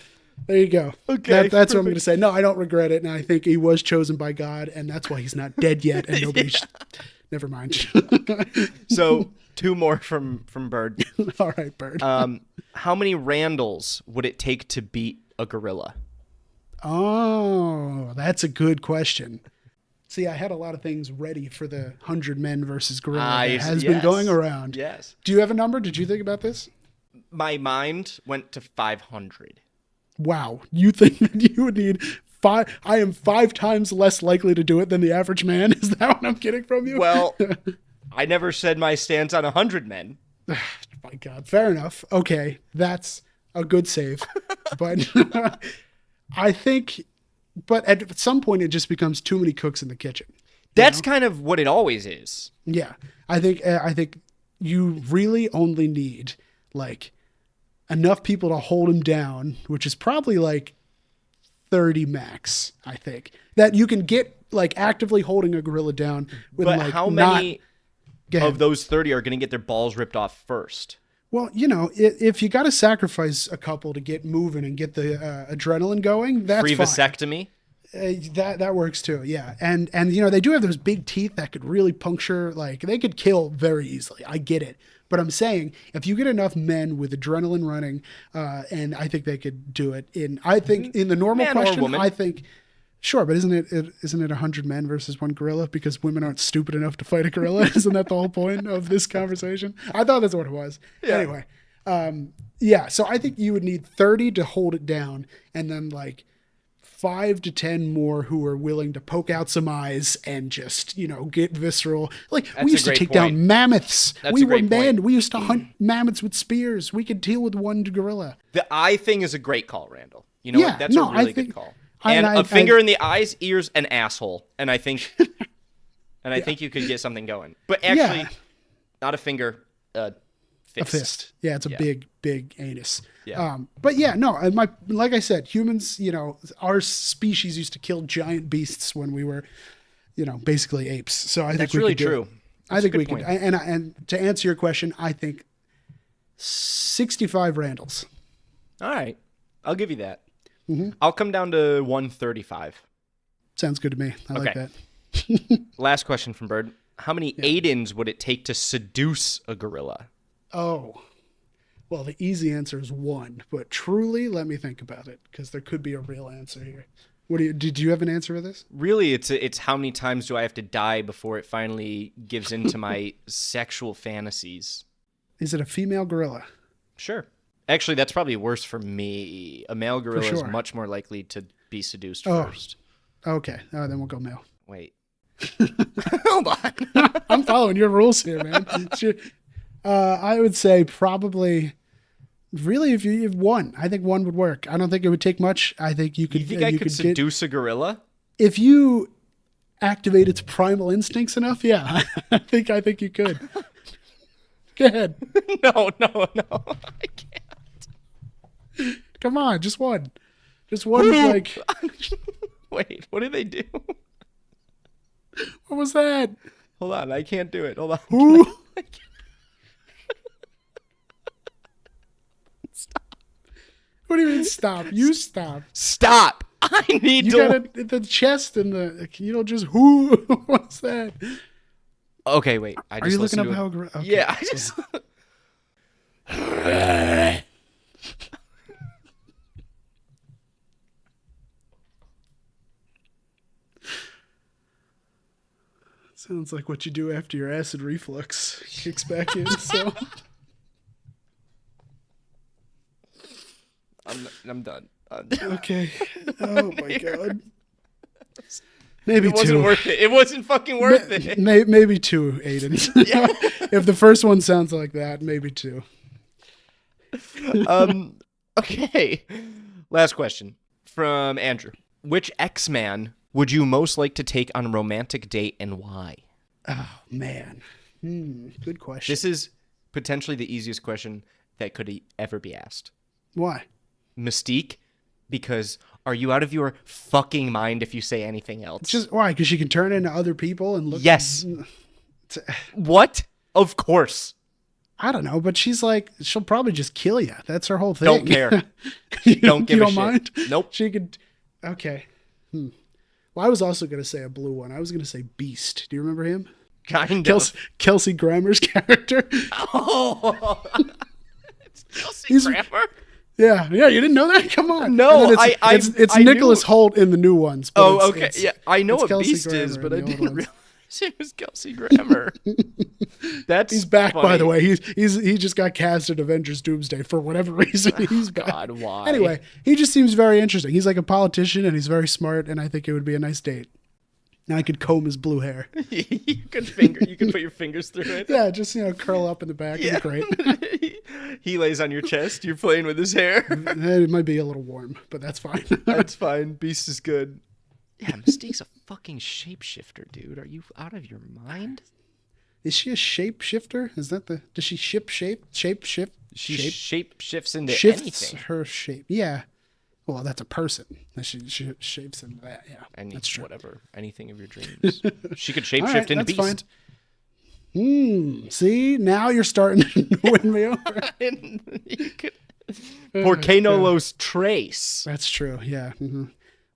there you go. Okay. That's what I'm going to say. No, I don't regret it. And I think he was chosen by God, and that's why he's not dead yet. And nobody never mind. So 2 more from Bird. All right, Bird. How many Randalls would it take to beat a gorilla? Oh, that's a good question. See, I had a lot of things ready for the 100 men versus gorilla that has been going around. Yes. Do you have a number? Did you think about this? My mind went to 500. Wow. You think that you would need 5? I am 5 times less likely to do it than the average man. Is that what I'm getting from you? Well, I never said my stance on 100 men. My God. Fair enough. Okay. That's a good save. But I think, but at some point it just becomes too many cooks in the kitchen. That's kind of what it always is. Yeah. I think you really only need like enough people to hold him down, which is probably like 30 max, I think. That you can get like actively holding a gorilla down with But like how many of those 30 are going to get their balls ripped off first? Well, if you got to sacrifice a couple to get moving and get the adrenaline going, that's free fine. vasectomy. That works too, yeah. And they do have those big teeth that could really puncture, like they could kill very easily. I get it, but I'm saying if you get enough men with adrenaline running, and I think they could do it. In the normal Man or question, woman. I think. Sure, but isn't it 100 men versus 1 gorilla because women aren't stupid enough to fight a gorilla? Isn't that the whole point of this conversation? I thought that's what it was. Yeah. Anyway, so I think you would need 30 to hold it down, and then like 5 to 10 more who are willing to poke out some eyes and just get visceral. Like we used to take down mammoths. We used to hunt mammoths with spears. We could deal with 1 gorilla. The eye thing is a great call, Randall. You know what? That's a really good call. And a finger in the eyes, ears, and asshole. And I think I think you could get something going. But actually, not a finger, a fist. A fist. Yeah, it's a big anus. Yeah. But yeah, no, like I said, humans, our species used to kill giant beasts when we were, basically apes. So I think that's we really could do true. it. I think we could. And to answer your question, I think 65 Randalls. All right. I'll give you that. Mm-hmm. I'll come down to 135. Sounds good to me. I like that. Last question from Bird. How many Aidens would it take to seduce a gorilla? Oh, well, the easy answer is 1, but truly, let me think about it because there could be a real answer here. Did you have an answer for this? Really, it's how many times do I have to die before it finally gives into my sexual fantasies? Is it a female gorilla? Sure. Actually, that's probably worse for me. A male gorilla is much more likely to be seduced first. Okay. Then we'll go male. Wait. Hold on. I'm following your rules here, man. I would say probably, really, if you have 1, I think 1 would work. I don't think it would take much. I think you could. You think I could seduce a gorilla? If you activate its primal instincts enough, yeah, I think you could. Go ahead. No, I can't. Come on, just 1. Just 1, like... Wait, what do they do? What was that? Hold on, I can't do it. Hold on. Who? Stop. What do you mean stop? You stop. Stop! I need you to... You got the chest and the... You don't just... Who? What's that? Okay, wait. Are you looking up how... Okay. Yeah, I just... Sounds like what you do after your acid reflux kicks back in. So I'm done. Okay. Oh my God. Maybe 2. It wasn't worth it. It wasn't fucking worth it. Maybe 2 Aidens. Yeah. If the first one sounds like that, maybe 2. Okay. Last question from Andrew. Which X-Man would you most like to take on a romantic date and why? Oh, man. Good question. This is potentially the easiest question that could ever be asked. Why? Mystique, because Are you out of your fucking mind if you say anything else? Just why? Because she can turn into other people and look. Yes. What? Of course. I don't know, but she's like, she'll probably just kill you. That's her whole thing. Don't care. Don't give a shit. Mind? Nope. She could. Okay. Well, I was also going to say a blue one. I was going to say Beast. Do you remember him? Kind of. Kelsey Grammer's character. Oh. It's Kelsey Grammer? Yeah. You didn't know that? Come on. No, it's I Nicholas knew. Holt in the new ones. But Oh, okay. Yeah, I know what Kelsey Beast is, Grammer but I in the old didn't ones. realize it was Kelsey Grammer. That's He's back, funny. by the way. He just got cast in Avengers Doomsday for whatever reason. He's back. God, why? Anyway, he just seems very interesting. He's like a politician and he's very smart, and I think it would be a nice date. Now I could comb his blue hair. You could put your fingers through it. Yeah, just curl up in the back. Yeah. It'd be great. He lays on your chest. You're playing with his hair. It might be a little warm, but that's fine. That's fine. Beast is good. Yeah, Mystique's a fucking shapeshifter, dude. Are you out of your mind? Is she a shapeshifter? Is that does she shape shift? She shape shifts into Shifts anything. her shape. Yeah. Well, that's a person. She shapes into that. Yeah. That's true. Whatever. Anything of your dreams. She could shapeshift Right, into that's Beast. See, now you're starting to win me over. Por qué no los tres? That's true. Yeah. Mm-hmm.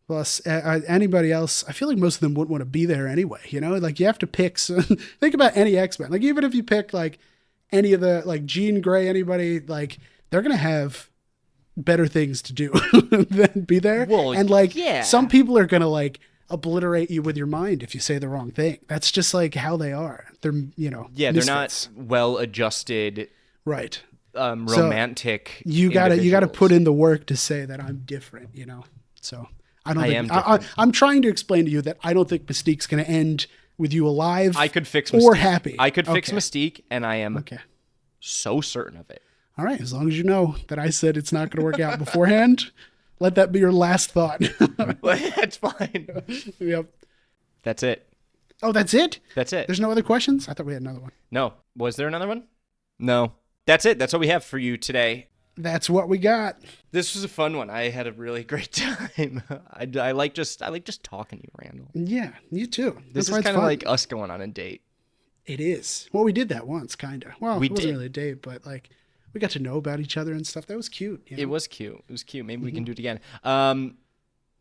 Plus, anybody else, I feel like most of them wouldn't want to be there anyway. Like you have to pick. Think about any X-Men. Like even if you pick like any of the like Jean Grey, anybody, like they're gonna have better things to do than be there. Well, and like yeah. some people are gonna like obliterate you with your mind if you say the wrong thing. That's just like how they are. They're yeah, misfits. they're not well adjusted. Right. Romantic. So you gotta put in the work to say that I'm different. So. I'm trying to explain to you that I don't think Mystique's going to end with you alive. I could fix Mystique or Mystique. happy. I could fix Mystique, and I am okay. So certain of it. All right, as long as you know that I said it's not going to work out beforehand, let that be your last thought. That's fine. Yep. That's it. Oh, that's it? That's it. There's no other questions? I thought we had another one. No. Was there another one? No. That's it. That's all we have for you today. That's what we got. This was a fun one. I had a really great time. I like just talking to you, Randall. Yeah, you too. This is kind of like us going on a date. It is. Well, we did that once, kind of. Well, it wasn't really a date, but like we got to know about each other and stuff. That was cute. It was cute. It was cute. Maybe we can do it again.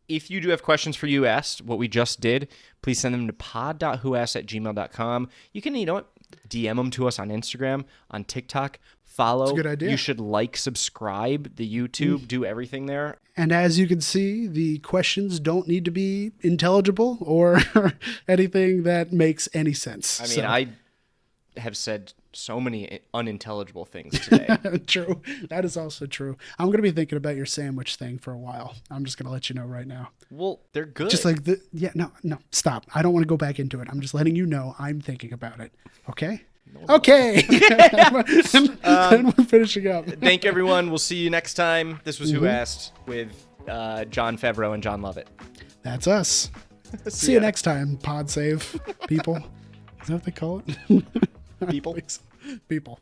If you do have questions for You Asked, what we just did, please send them to pod.whoasked@gmail.com. You can, DM them to us on Instagram, on TikTok. Follow. That's a good idea. You should subscribe, the YouTube, do everything there. And as you can see, the questions don't need to be intelligible or anything that makes any sense. I mean, I have said so many unintelligible things today. True. That is also true. I'm going to be thinking about your sandwich thing for a while. I'm just going to let you know right now. Well, they're good. Just like no, stop. I don't want to go back into it. I'm just letting you know I'm thinking about it. Okay? Okay. Then we're finishing up. Thank everyone. We'll see you next time. This was Who Asked with John Favreau and John Lovett. That's us. See you next time, pod save people. Is that what they call it? People. People.